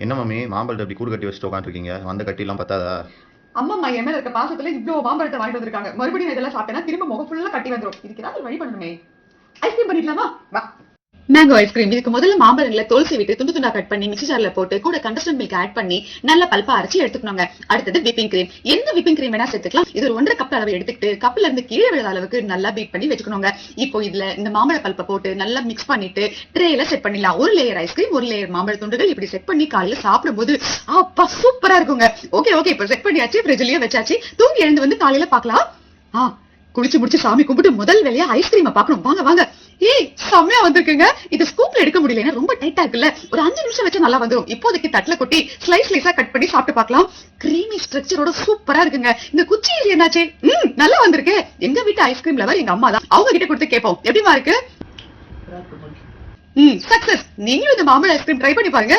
என்ன மம்மி மாம்பழத்தை அப்படி கூடு கட்டி வச்சுட்டு உட்காந்துருக்கீங்க? வந்த கட்டி எல்லாம் பத்தாதா? அம்மா என் மேல இருக்க பாசத்துல இவ்வளவு மாம்பழத்தை வாங்கிட்டு வந்திருக்காங்க. மறுபடியும் இதெல்லாம் சாப்பிட்டேன்னா திரும்ப முகம் ஃபுல்லா கட்டி வந்துடும். இதுக்கு ஏதாவது வழி பண்ணணுமே. ஐஸ்கிரீம் பண்ணிடலாமா? வா. Mango ice cream. இதுக்கு முதல்ல மாம்பழங்களை தோல் சீவிட்டு துண்டு துண்டா கட் பண்ணி மிக்ஸி ஜார்ல போட்டு கூட கண்டஸ்டன்ட் மில்க் ஆட் பண்ணி நல்ல பல்பா அரைச்சி எடுத்துக்கணுங்க. அடுத்தது விப்பிங் கிரீம். எந்த விப்பிங் கிரீம் வேணா சேர்த்துக்கலாம். இது ஒரு 1.5 கப் அளவு எடுத்துக்கிட்டு கப்ல இருந்து கீழே விழுற அளவுக்கு நல்லா பீட் பண்ணி வச்சுக்கணுங்க. இப்போ இதுல இந்த மாம்பழ பல்பை போட்டு நல்லா மிக்ஸ் பண்ணிட்டு ட்ரேல செட் பண்ணிடலாம். ஒரு லேயர் ஐஸ்கிரீம், ஒரு லேயர் மாம்பழ துண்டுகள் இப்படி செட் பண்ணி காலையில சாப்பிடும்போது அப்பா சூப்பரா இருக்குங்க. ஓகே இப்போ செட் பண்ணியாச்சு, ஃப்ரிட்ஜ்லயே வச்சாச்சு. தூங்கி எழுந்து வந்து காலையில பாக்கலாம். குளிச்சு முடிச்சு சாமி கும்பிட்டு முதல் வேலையா ஐஸ்கிரீமை பாக்கணும். வாங்க வாங்க. ஏய் செம்மையா வந்திருக்குங்க. இது ஸ்கூப்ல எடுக்க முடியல, ரொம்ப டைட்டா இருக்குல்ல. ஒரு 5 நிமிஷம் வச்சு நல்லா வந்துரும். இப்போதைக்கு தட்டுல கொட்டி ஸ்லைஸா கட் பண்ணி சாப்பிட்டு பார்க்கலாம். கிரீமி ஸ்ட்ரக்சரோட சூப்பரா இருக்குங்க. இந்த குச்சி இது என்னாச்சு? நல்லா வந்திருக்கு. எங்க வீட்டு ஐஸ்கிரீம் லவர் எங்க அம்மா தான். அவங்க கிட்ட கொடுத்து கேட்போம் எப்படிமா இருக்கு. சக்சஸ். நீங்களும் இந்த மாம்பழ ஐஸ்கிரீம் ட்ரை பண்ணி பாருங்க.